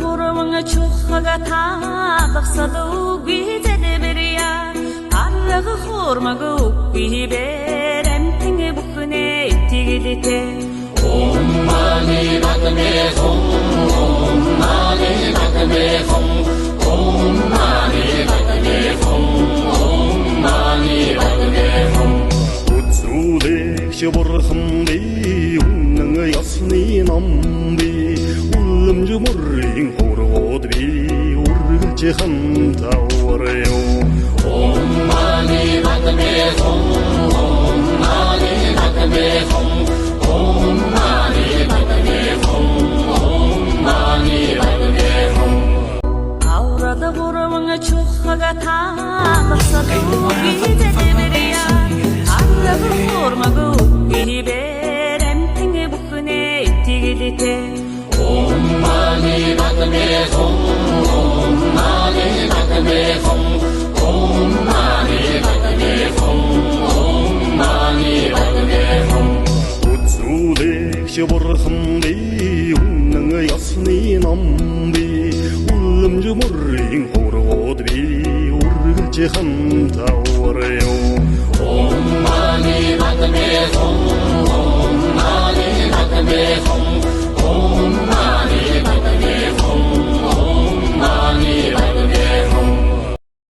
бурмага чухага таалгасад үгүйзэдебэрия арга хормага үгүйбэр амтэнгэ бүхнэ итгэлэтэй Om mani padme hum Om mani padme hum Om mani padme hum Om mani padme hum Utsulegsh burhambi Unanga yasni nambi Ullamju murring horgodbi Urgulche khamtawaryo Om mani padme hum Om mani padme hum Om mani padme hum Om mani padme hum Aurada burmanga chukhaga taалгасад үгүйзэдебэрия арга хормага үгүйбэр амтэнгэ бүхнэ итгэлэтэй Om mani padme hum Om mani padme hum Om mani padme hum Om mani padme hum Utsulegsh burhambi Unanga yasni nambi Ullamju murring horgodbi Urgulche khamtawaryo